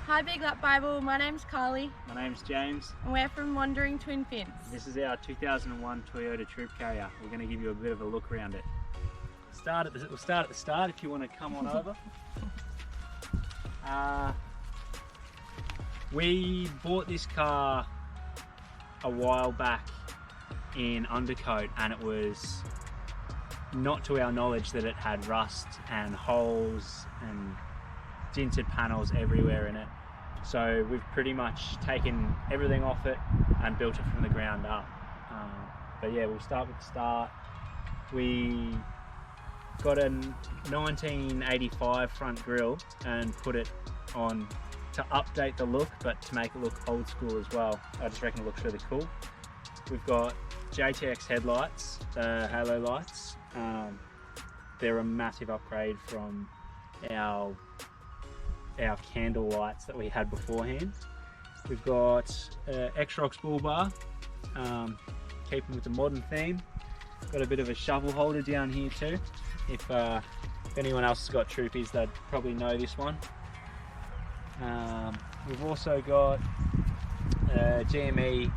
Hi Big Lap Bible, my name's Karley. My name's James. And we're from Wandering Twin Fins. This is our 2001 Toyota TroopCarrier. We're going to give you a bit of a look around it. We'll start at the start if you want to come on over. We bought this car a while back in Undercoat, and it was not to our knowledge that it had rust and holes and dinted panels everywhere in it. So we've pretty much taken everything off it and built it from the ground up. But yeah, we'll start with the start. We got a 1985 front grille and put it on to update the look, but to make it look old school as well. I just reckon it looks really cool. We've got JTX headlights, the halo lights. They're a massive upgrade from our candle lights that we had beforehand. We've got X-Rocks bull bar, keeping with the modern theme. Got a bit of a shovel holder down here too. If anyone else has got Troopies, they'd probably know this one. We've also got a GME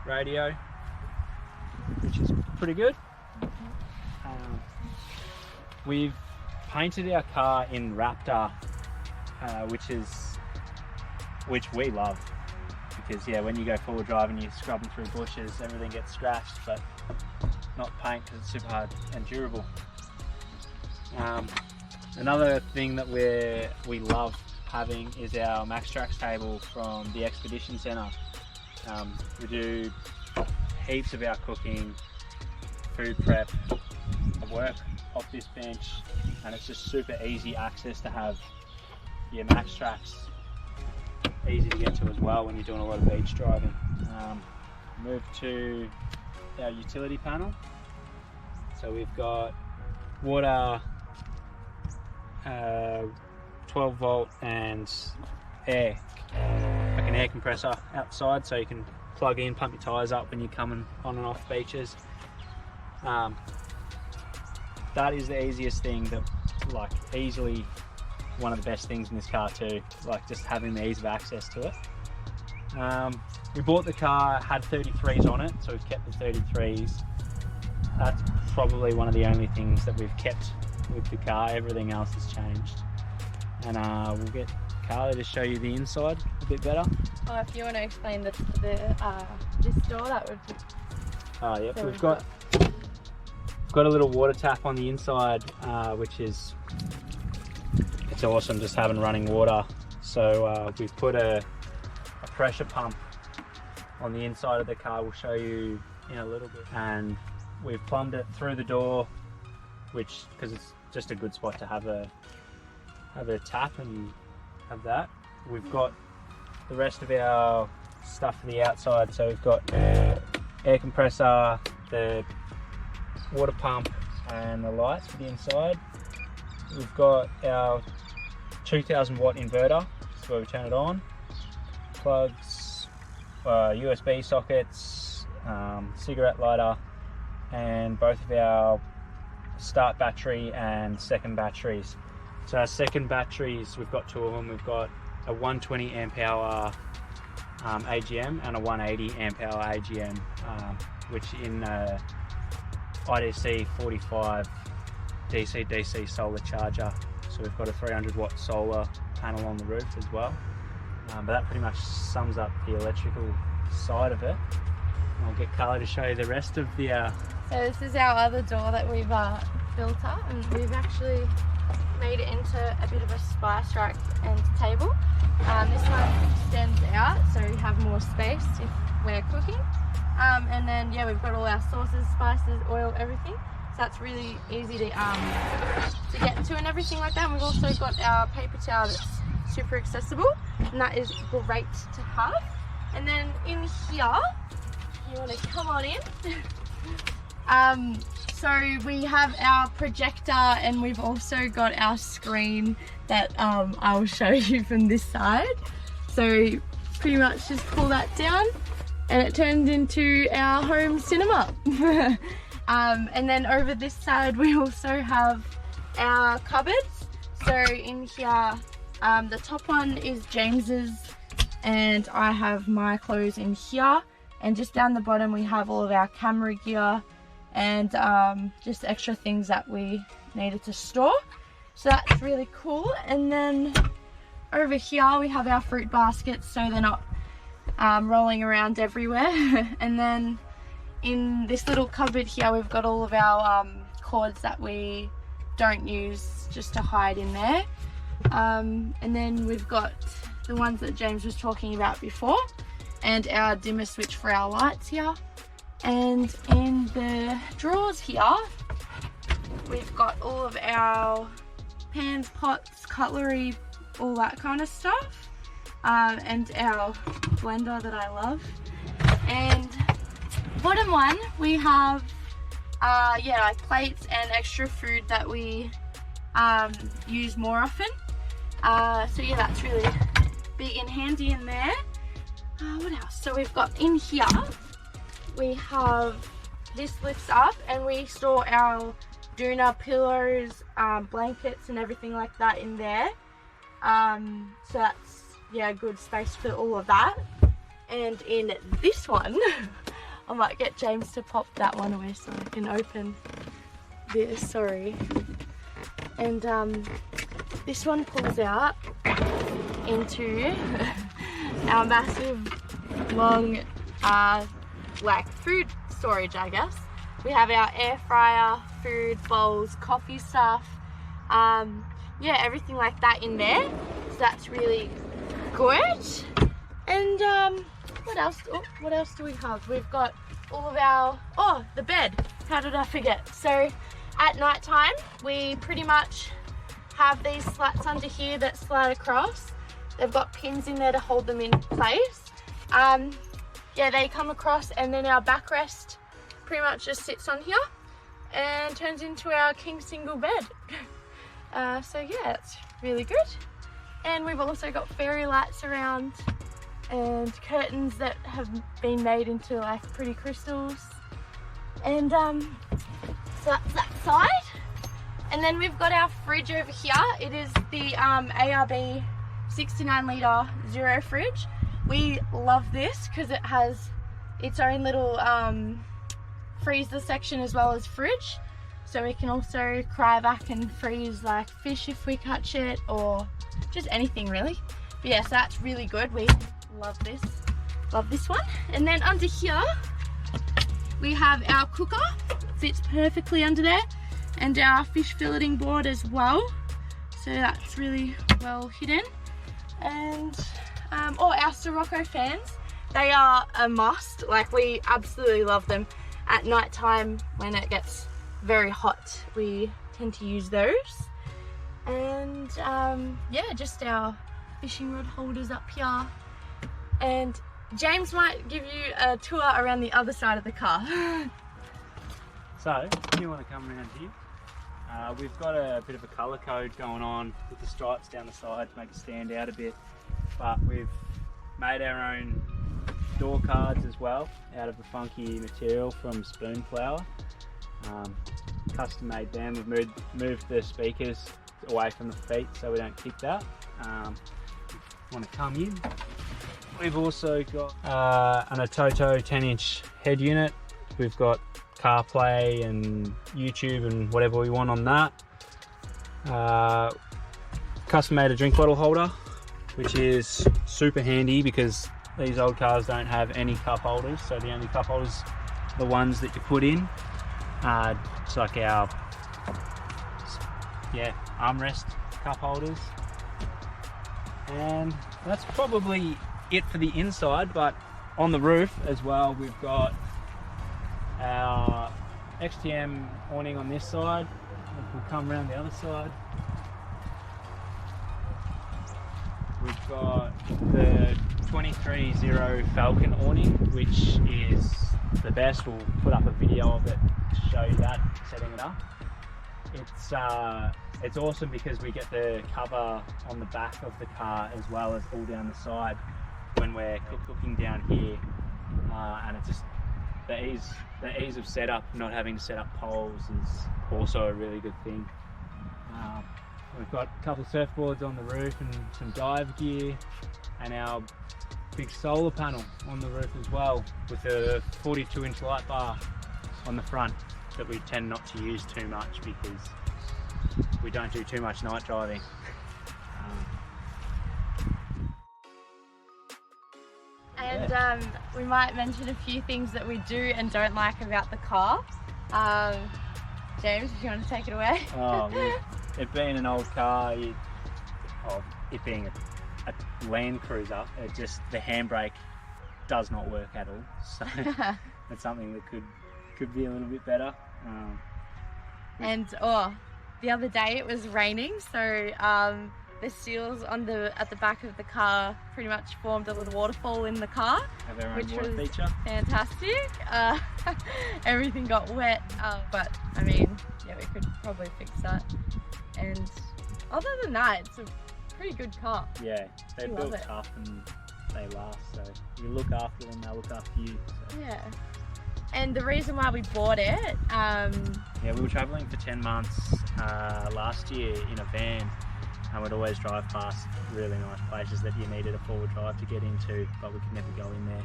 radio, which is pretty good. We've painted our car in Raptor, which we love, because yeah, when you go forward drive and you're scrubbing through bushes, everything gets scratched, but not paint because it's super hard and durable. Another thing that we love having is our MaxTrax table from the Expedition Centre. We do heaps of our cooking, food prep, work off this bench, and it's just super easy access to have your MaxTrax easy to get to as well when you're doing a lot of beach driving. Move to our utility panel. So we've got water, 12 volt and air, like an air compressor outside, so you can plug in, pump your tyres up when you're coming on and off beaches. That is the easiest thing, that like easily one of the best things in this car too, like just having the ease of access to it. We bought the car, had 33s on it, so we've kept the 33s. That's probably one of the only things that we've kept with the car. Everything else has changed. And we'll get Karley to show you the inside a bit better. Oh, if you want to explain this door, that would be... Oh yep, we've got a little water tap on the inside, which is, it's awesome just having running water. So we've put a pressure pump on the inside of the car. We'll show you in a little bit. And we've plumbed it through the door, which, because it's just a good spot to have a tap and have that. We've got the rest of our stuff for the outside. So we've got air compressor, the water pump, and the lights for the inside. We've got our 2000 watt inverter, that's where we turn it on. Plugs, USB sockets, cigarette lighter, and both of our start battery and second batteries. So our second batteries, we've got two of them. We've got a 120 amp hour AGM and a 180 amp hour AGM, which in IDC 45 DC solar charger. So we've got a 300 watt solar panel on the roof as well. But that pretty much sums up the electrical side of it. I'll get Karley to show you the rest of the... So this is our other door that we've built up, and we've actually made it into a bit of a spice rack and table. This one extends out so we have more space if we're cooking. And then yeah, we've got all our sauces, spices, oil, everything. So that's really easy to get to and everything like that. And we've also got our paper towel that's super accessible, and that is great to have. And then in here, you want to come on in. So we have our projector, and we've also got our screen that I'll show you from this side. So pretty much just pull that down and it turns into our home cinema. And then over this side we also have our cupboards. So in here The top one is James's, and I have my clothes in here. And just down the bottom we have all of our camera gear and just extra things that we needed to store. So that's really cool. And then over here we have our fruit baskets so they're not rolling around everywhere. And then in this little cupboard here we've got all of our cords that we don't use, just to hide in there. And then we've got the ones that James was talking about before, and our dimmer switch for our lights here. And in the drawers here we've got all of our pans, pots, cutlery, all that kind of stuff, and our blender that I love. And bottom one we have yeah, like plates and extra food that we use more often. So yeah, that's really big and handy in there. What else? So we've got in here, we have, this lifts up and we store our doona, pillows, blankets and everything like that in there. So that's, yeah, good space for all of that. And in this one, I might get James to pop that one away so I can open this, sorry. And this one pulls out into our massive long like food storage, I guess. We have our air fryer, food, bowls, coffee stuff, yeah, everything like that in there. So that's really good. And what else do we have? We've got all of our, the bed. How did I forget? So at night time we pretty much have these slats under here that slide across. They've got pins in there to hold them in place. Yeah, they come across, and then our backrest pretty much just sits on here and turns into our king single bed. So yeah, it's really good. And we've also got fairy lights around and curtains that have been made into like pretty crystals. And so that's that side. And then we've got our fridge over here. It is the ARB 69 litre zero fridge. We love this because it has its own little freezer section as well as fridge. So we can also cry back and freeze like fish if we catch it, or just anything really. But yeah, so that's really good. We love this one. And then under here we have our cooker, fits perfectly under there, and our fish filleting board as well, so that's really well hidden. And our Sirocco fans, they are a must. Like, we absolutely love them. At night time when it gets very hot, we tend to use those. And yeah, just our fishing rod holders up here. And James might give you a tour around the other side of the car. So, if you want to come around here, we've got a bit of a colour code going on with the stripes down the side to make it stand out a bit. But we've made our own door cards as well out of a funky material from spoon flour. Custom made them. We've moved the speakers away from the feet so we don't kick that. Want to come in. We've also got an Atoto 10-inch head unit. We've got CarPlay and YouTube and whatever we want on that. Custom made a drink bottle holder, which is super handy because these old cars don't have any cup holders, so the only cup holders are the ones that you put in. It's like our armrest cup holders. And that's probably it for the inside, but on the roof as well we've got our XTM awning on this side. We'll come around the other side. We've got the 23-0 Falcon awning, which is the best. We'll put up a video of it to show you that, setting it up. It's awesome because we get the cover on the back of the car as well as all down the side when we're cooking down here, and it's just the ease of setup. Not having to set up poles is also a really good thing. We've got a couple of surfboards on the roof and some dive gear, and our big solar panel on the roof as well, with a 42-inch light bar on the front that we tend not to use too much because we don't do too much night driving. And we might mention a few things that we do and don't like about the car. James, if you want to take it away. It being an old car, it being a Land Cruiser, the handbrake does not work at all. So that's something that could be a little bit better. And the other day it was raining, so the seals at the back of the car pretty much formed a little waterfall in the car, Have our own which water was feature. fantastic. Everything got wet, but I mean, yeah, we could probably fix that. And other than that, it's a pretty good car. Yeah, they're built tough and they last, so you look after them, they'll look after you. So. Yeah. And the reason why we bought it, yeah, we were travelling for 10 months last year in a van, and we'd always drive past really nice places that you needed a forward drive to get into, but we could never go in there.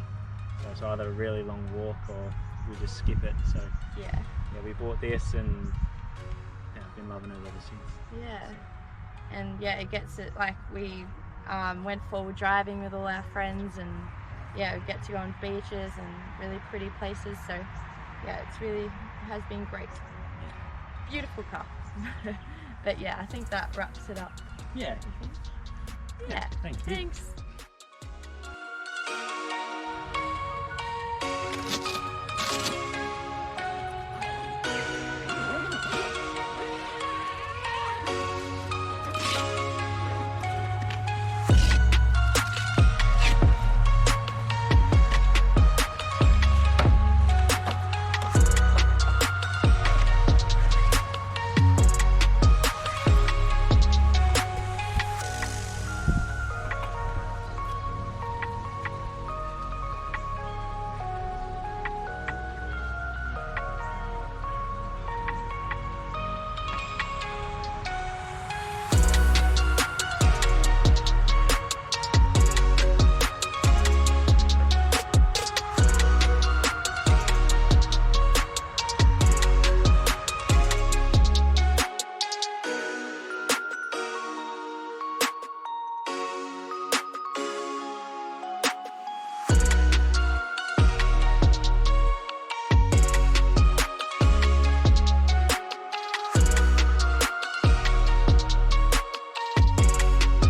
So it's either a really long walk or we just skip it. So yeah, we bought this, and I've been loving it ever since. Yeah. And yeah, it gets it, like we went forward driving with all our friends, and yeah, we get to go on beaches and really pretty places. So yeah, it has been great. Beautiful car. But yeah, I think that wraps it up. Yeah. Yeah. Thank you. Thanks.